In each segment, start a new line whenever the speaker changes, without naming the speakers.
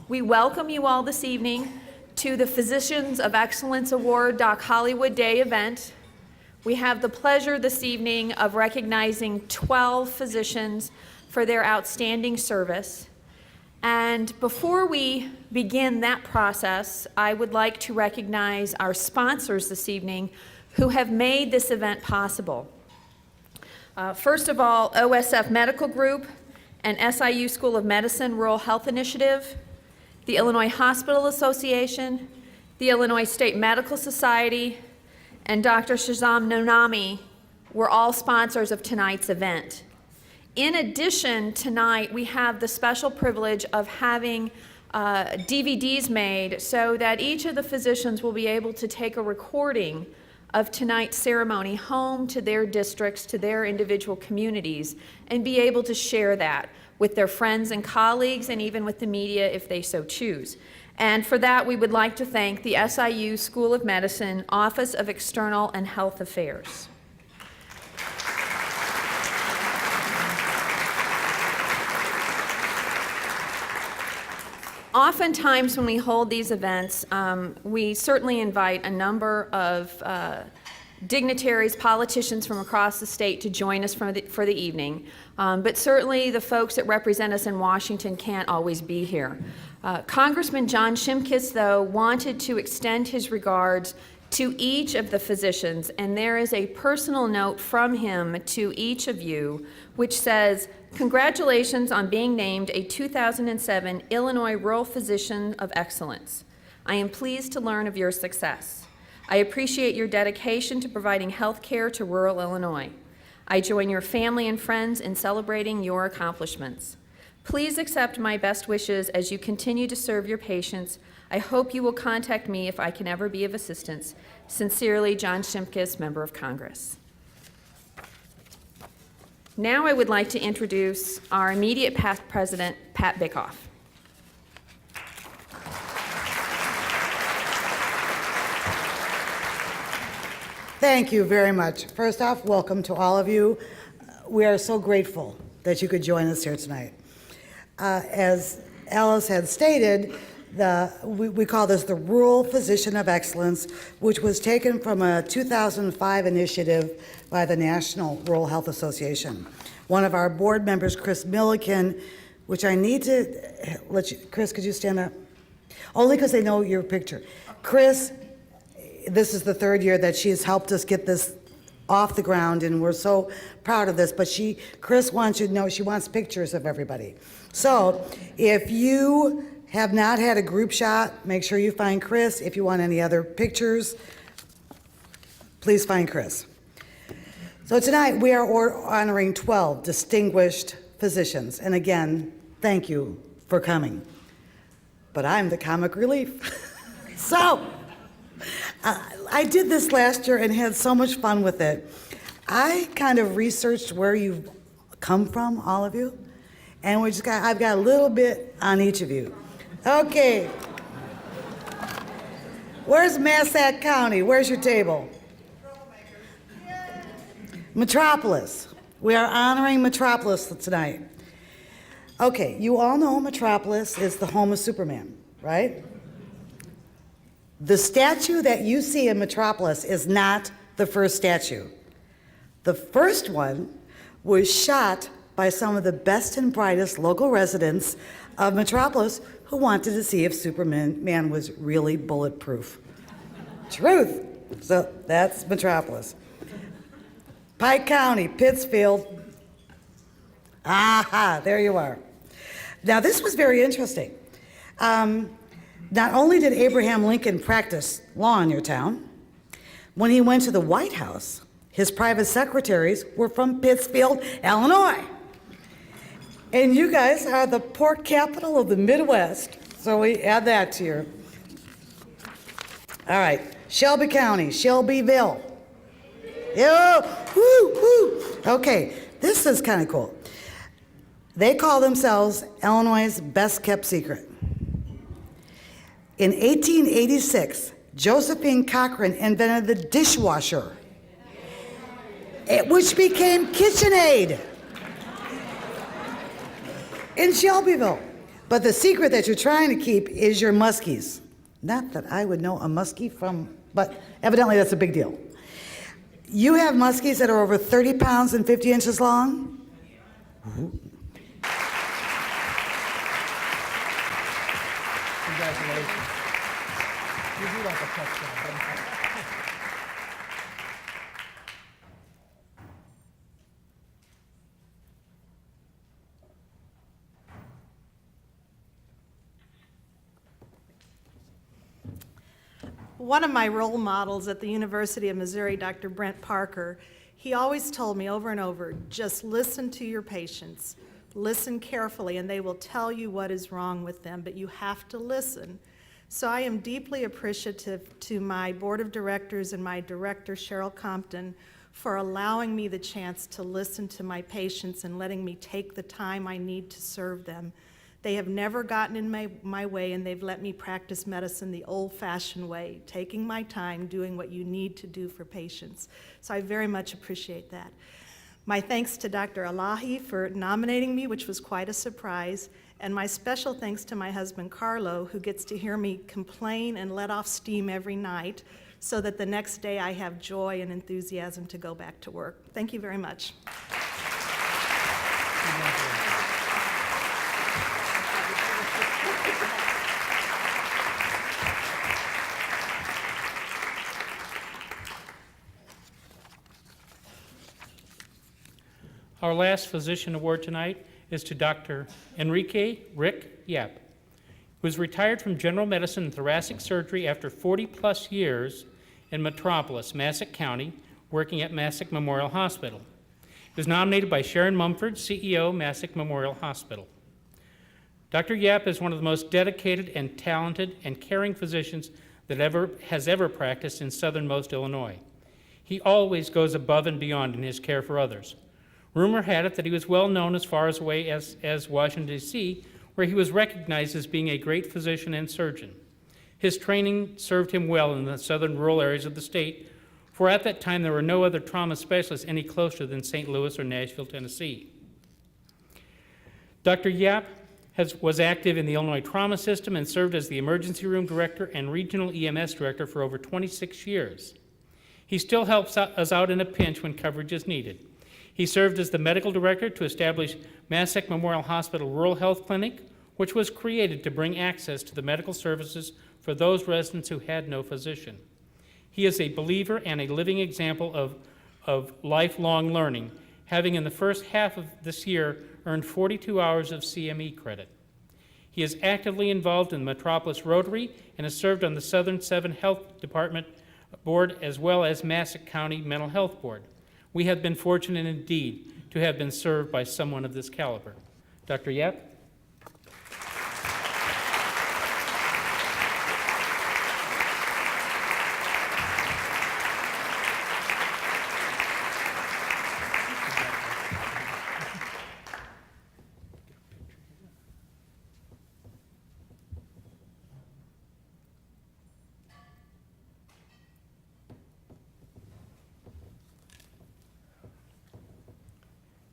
We welcome you all this evening to the Physicians of Excellence Award Doc Hollywood Day event. We have the pleasure this evening of recognizing 12 physicians for their outstanding service. And before we begin that process, I would like to recognize our sponsors this evening who have made this event possible. First of all, OSF Medical Group and SIU School of Medicine Rural Health Initiative, the Illinois Hospital Association, the Illinois State Medical Society, and Dr. Shazam Nonami were all sponsors of tonight's event. In addition, tonight we have the special privilege of having DVDs made so that each of the physicians will be able to take a recording of tonight's ceremony home to their districts, to their individual communities, and be able to share that with their friends and colleagues and even with the media if they so choose. And for that, we would like to thank the SIU School of Medicine Office of External and Health Affairs. Oftentimes when we hold these events, we certainly invite a number of dignitaries, politicians from across the state to join us for the evening. But certainly the folks that represent us in Washington can't always be here. Congressman John Shimkus, though, wanted to extend his regards to each of the physicians, and there is a personal note from him to each of you, which says, "Congratulations on being named a 2007 Illinois Rural Physician of Excellence. I am pleased to learn of your success. I appreciate your dedication to providing health care to rural Illinois. I join your family and friends in celebrating your accomplishments. Please accept my best wishes as you continue to serve your patients. I hope you will contact me if I can ever be of assistance. Sincerely, John Shimkus, Member of Congress." Now I would like to introduce our immediate past president, Pat Bickoff.
Thank you very much. First off, welcome to all of you. We are so grateful that you could join us here tonight. As Alice had stated, we call this the Rural Physician of Excellence, which was taken from a 2005 initiative by the National Rural Health Association. One of our board members, Chris Milliken, which I need to let you, Chris, could you stand up? Only because they know your picture. Chris, this is the third year that she has helped us get this off the ground, and we're so proud of this, but Chris wants you to know she wants pictures of everybody. So if you have not had a group shot, make sure you find Chris. If you want any other pictures, please find Chris. So tonight we are honoring 12 distinguished physicians. And again, thank you for coming. But I'm the comic relief. So I did this last year and had so much fun with it. I kind of researched where you've come from, all of you. And I've got a little bit on each of you. Okay. Where's Massac County? Where's your table? Metropolis. We are honoring Metropolis tonight. Okay, you all know Metropolis is the home of Superman, right? The statue that you see in Metropolis is not the first statue. The first one was shot by some of the best and brightest local residents of Metropolis who wanted to see if Superman was really bulletproof. Truth. So that's Metropolis. Pike County, Pittsfield. Aha, there you are. Now this was very interesting. Not only did Abraham Lincoln practice law in your town, when he went to the White House, his private secretaries were from Pittsfield, Illinois. And you guys are the pork capital of the Midwest. So we add that to your. All right, Shelby County, Shelbyville. Yeah, woo, woo. Okay, this is kind of cool. They call themselves Illinois' best kept secret. In 1886, Josephine Cochran invented the dishwasher, which became KitchenAid in Shelbyville. But the secret that you're trying to keep is your muskies. Not that I would know a muskie from, but evidently that's a big deal. You have muskies that are over 30 pounds and 50 inches long?
Congratulations. You do like a touchdown.
One of my role models at the University of Missouri, Dr. Brent Parker, he always told me over and over, just listen to your patients. Listen carefully, and they will tell you what is wrong with them, but you have to listen. So I am deeply appreciative to my board of directors and my director, Cheryl Compton, for allowing me the chance to listen to my patients and letting me take the time I need to serve them. They have never gotten in my way, and they've let me practice medicine the old-fashioned way, taking my time, doing what you need to do for patients. So I very much appreciate that. My thanks to Dr. Elahi for nominating me, which was quite a surprise, and my special thanks to my husband, Carlo, who gets to hear me complain and let off steam every night so that the next day I have joy and enthusiasm to go back to work. Thank you very much.
Our last physician award tonight is to Dr. Enrique Yap, who is retired from general medicine and thoracic surgery after 40-plus years in Metropolis, Massac County, working at Massac Memorial Hospital. He was nominated by Sharon Mumford, CEO, Massac Memorial Hospital. Dr. Yap is one of the most dedicated and talented and caring physicians that has ever practiced in southernmost Illinois. He always goes above and beyond in his care for others. Rumor had it that he was well known as far away as Washington, D.C., where he was recognized as being a great physician and surgeon. His training served him well in the southern rural areas of the state, for at that time there were no other trauma specialists any closer than St. Louis or Nashville, Tennessee. Dr. Yap was active in the Illinois trauma system and served as the emergency room director and regional EMS director for over 26 years. He still helps us out in a pinch when coverage is needed. He served as the medical director to establish Massac Memorial Hospital Rural Health Clinic, which was created to bring access to the medical services for those residents who had no physician. He is a believer and a living example of lifelong learning, having in the first half of this year earned 42 hours of CME credit. He is actively involved in the Metropolis Rotary and has served on the Southern 7 Health Department Board as well as Massac County Mental Health Board. We have been fortunate indeed to have been served by someone of this caliber. Dr. Yap?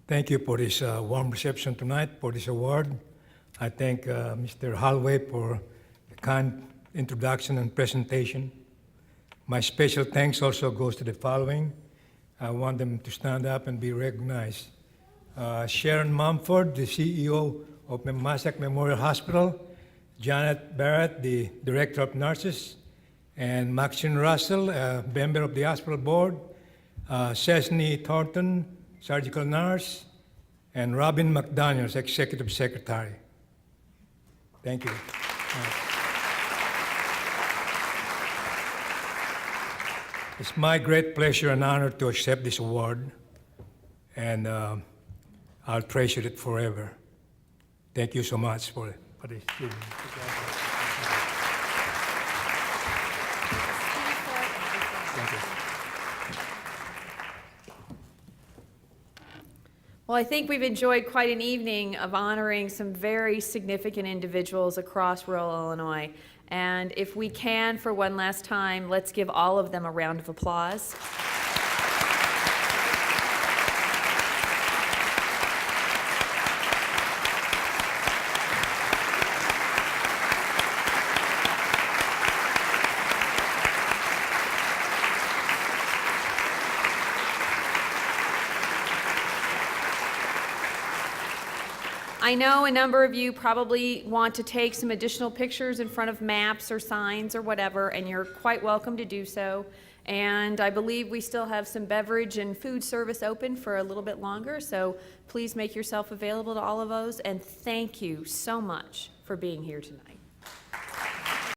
Thank you for this warm reception tonight, for this award. I thank Mr. Holloway for the kind introduction and presentation. My special thanks also goes to the following. I want them to stand up and be recognized. Sharon Mumford, the CEO of Massac Memorial Hospital, Janet Barrett, the Director of Nurses, and Maxine Russell, a member of the hospital board, Cessny Thornton, surgical nurse, and Robin McDaniels, executive secretary. Thank you. It's my great pleasure and honor to accept this award, and I'll treasure it forever. Thank you so much for this. Thank you.
Well, I think we've enjoyed quite an evening of honoring some very significant individuals across rural Illinois. And if we can, for one last time, let's give all of them a round of applause. I know a number of you probably want to take some additional pictures in front of maps or signs or whatever, and you're quite welcome to do so. And I believe we still have some beverage and food service open for a little bit longer, so please make yourself available to all of those, and thank you so much for being here tonight.